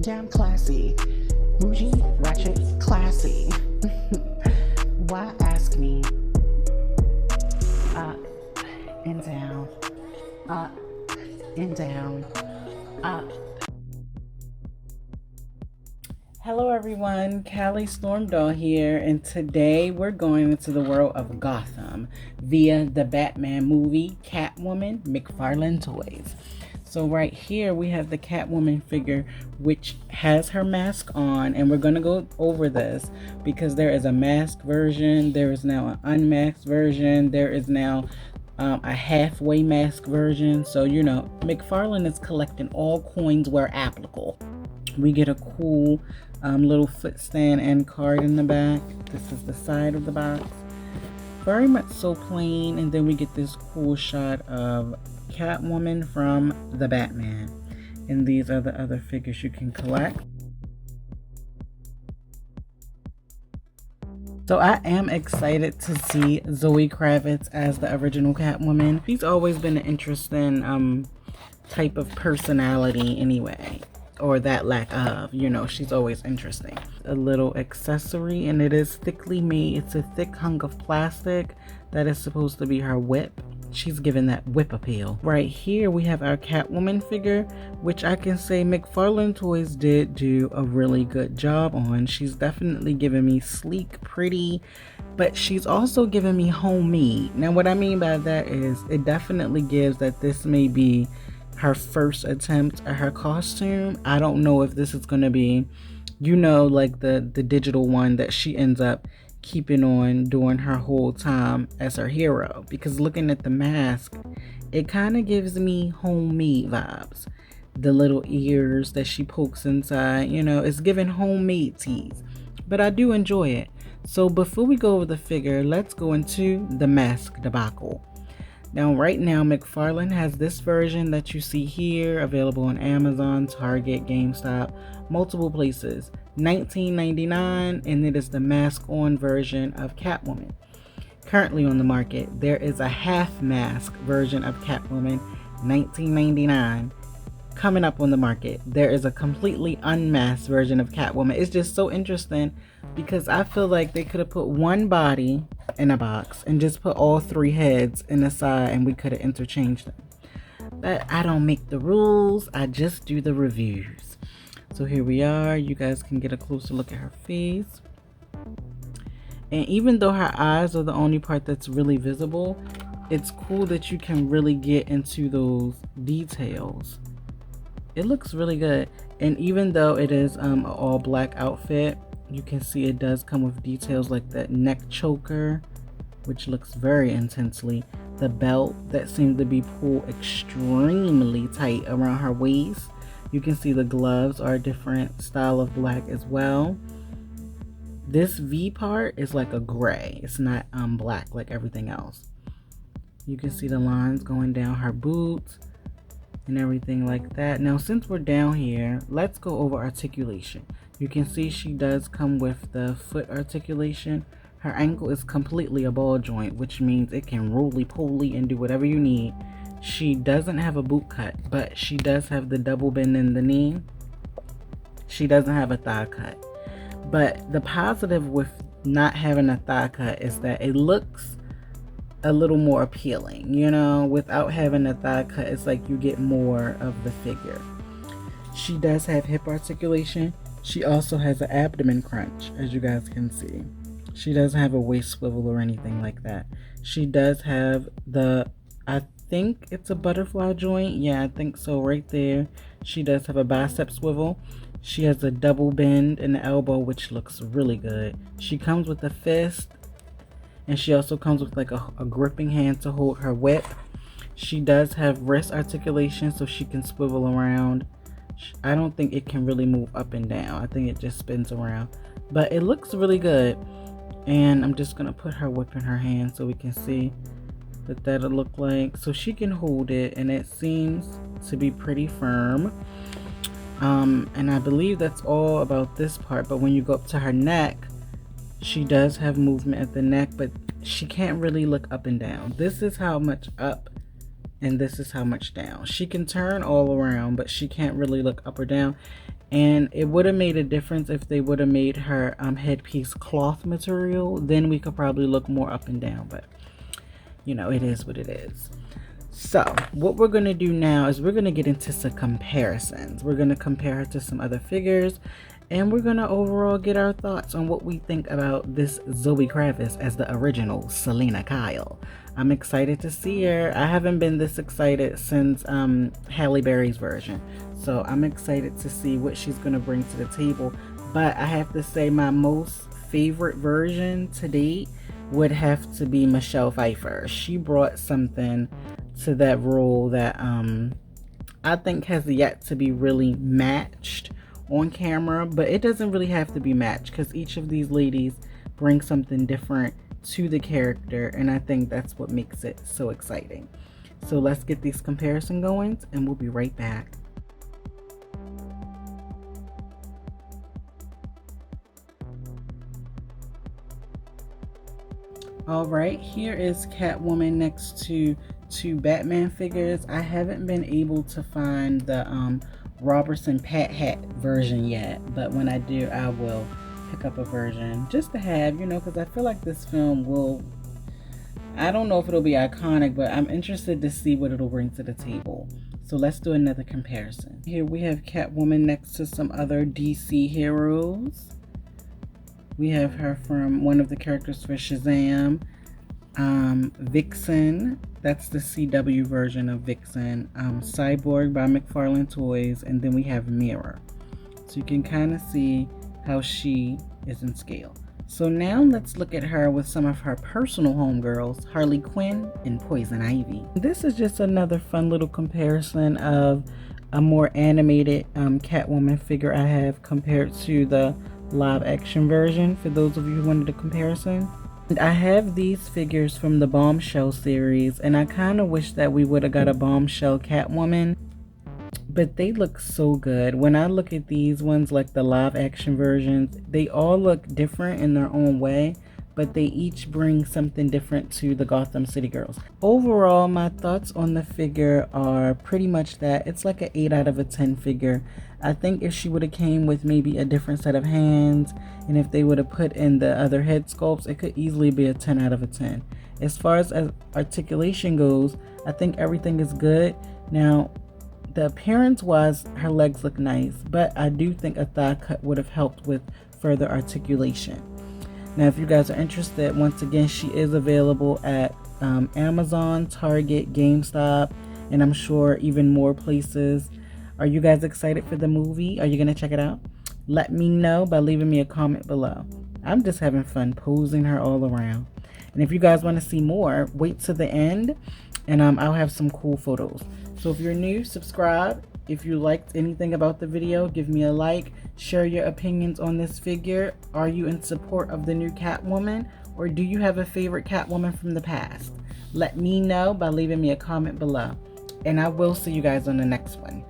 Damn classy. Bougie, ratchet, classy. Why ask me? Up and down. Up and down. Up. Hello everyone, Callie Stormdoll here, and today we're going into the world of Gotham via the Batman movie Catwoman McFarlane Toys. So right here we have the Catwoman figure which has her mask on, and we're going to go over this because there is a masked version, there is now an unmasked version, there is now a halfway mask version. So you know, McFarlane is collecting all coins where applicable. We get a cool little foot stand and card in the back. This is the side of the box. Very much so plain. And then we get this cool shot of Catwoman from the Batman. And these are the other figures you can collect. So I am excited to see Zoe Kravitz as the original Catwoman. She's always been an interesting type of personality anyway. Or that lack of, you know, she's always interesting. A little accessory, and it is thickly made. It's a thick hunk of plastic that is supposed to be her whip. She's given that whip appeal. Right here we have our Catwoman figure, which I can say McFarlane Toys did do a really good job on. She's definitely given me sleek, pretty, but she's also given me homemade. Now what I mean by that is it definitely gives that this may be her first attempt at her costume. I don't know if this is going to be, you know, like the digital one that she ends up keeping on during her whole time as her hero, because looking at the mask, it kind of gives me homemade vibes. The little ears that she pokes inside, you know, it's giving homemade tease, but I do enjoy it. So before we go over the figure, let's go into the mask debacle. Now, right now, McFarlane has this version that you see here, available on Amazon, Target, GameStop, multiple places. $19.99, and it is the mask-on version of Catwoman. Currently on the market, there is a half-mask version of Catwoman, $19.99. Coming up on the market, there is a completely unmasked version of Catwoman. It's just so interesting because I feel like they could have put one body in a box and just put all three heads in the side and we could have interchanged them. But I don't make the rules, I just do the reviews. So here we are. You guys can get a closer look at her face. And even though her eyes are the only part that's really visible, it's cool that you can really get into those details. It looks really good. And even though it is an all black outfit, you can see it does come with details like that neck choker, which looks very intensely. The belt that seems to be pulled extremely tight around her waist. You can see the gloves are a different style of black as well. This V part is like a gray. It's not black like everything else. You can see the lines going down her boots and everything like that. Now since we're down here, let's go over articulation. You can see she does come with the foot articulation. Her ankle is completely a ball joint, which means it can roly-poly and do whatever you need. She doesn't have a boot cut, but she does have the double bend in the knee. She doesn't have a thigh cut. But the positive with not having a thigh cut is that it looks a little more appealing, you know. Without having a thigh cut, it's like you get more of the figure. She does have hip articulation. She also has an abdomen crunch, as you guys can see. She doesn't have a waist swivel or anything like that. She does have the, I think it's a butterfly joint. Yeah, I think so right there. She does have a bicep swivel. She has a double bend in the elbow, which looks really good. She comes with a fist, and she also comes with like a gripping hand to hold her whip. She does have wrist articulation, so she can swivel around. I don't think it can really move up and down. I think it just spins around, but it looks really good. And I'm just gonna put her whip in her hand so we can see what that'll look like. So she can hold it, and it seems to be pretty firm. And I believe that's all about this part. But when you go up to her neck, she does have movement at the neck, but she can't really look up and down. This is how much up and this is how much down. She can turn all around, but she can't really look up or down. And it would have made a difference if they would have made her headpiece cloth material. Then we could probably look more up and down, but you know, it is what it is. So what we're going to do now is we're going to get into some comparisons. We're going to compare her to some other figures, and we're going to overall get our thoughts on what we think about this Zoe Kravitz as the original Selena Kyle. I'm excited to see her. I haven't been this excited since Halle Berry's version. So I'm excited to see what she's going to bring to the table. But I have to say my most favorite version to date would have to be Michelle Pfeiffer. She brought something to that role that I think has yet to be really matched on camera, but it doesn't really have to be matched because each of these ladies bring something different to the character, and I think that's what makes it so exciting. So let's get these comparison going, and we'll be right back. All right, here is Catwoman next to two Batman figures. I haven't been able to find the Robertson Pat Hat version yet, but when I do, I will pick up a version just to have, you know, because I feel like this film will, I don't know if it'll be iconic, but I'm interested to see what it'll bring to the table. So let's do another comparison. Here we have Catwoman next to some other DC heroes. We have her from one of the characters for Shazam. Vixen, that's the CW version of Vixen. Cyborg by McFarlane Toys. And then we have Mirror. So you can kind of see how she is in scale. So now let's look at her with some of her personal homegirls, Harley Quinn and Poison Ivy. This is just another fun little comparison of a more animated Catwoman figure I have compared to the live action version, for those of you who wanted a comparison. And I have these figures from the Bombshell series, and I kind of wish that we would have got a Bombshell Catwoman, but they look so good. When I look at these ones, like the live action versions, they all look different in their own way, but they each bring something different to the Gotham City girls. Overall, my thoughts on the figure are pretty much that it's like an 8 out of a 10 figure. I think if she would have came with maybe a different set of hands, and if they would have put in the other head sculpts, it could easily be a 10 out of a 10. As far as articulation goes, I think everything is good. Now, the appearance wise, her legs look nice, but I do think a thigh cut would have helped with further articulation. Now, if you guys are interested, once again, she is available at Amazon, Target, GameStop, and I'm sure even more places. Are you guys excited for the movie? Are you going to check it out? Let me know by leaving me a comment below. I'm just having fun posing her all around. And if you guys want to see more, wait to the end, and I'll have some cool photos. So if you're new, subscribe. If you liked anything about the video, give me a like. Share your opinions on this figure. Are you in support of the new Catwoman, or do you have a favorite Catwoman from the past? Let me know by leaving me a comment below. And I will see you guys on the next one.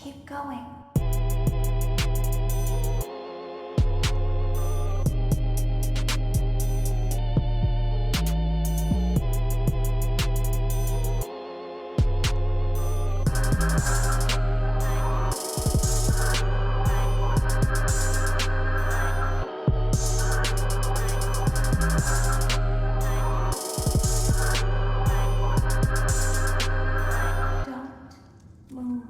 Keep going. Don't move.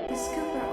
The scooper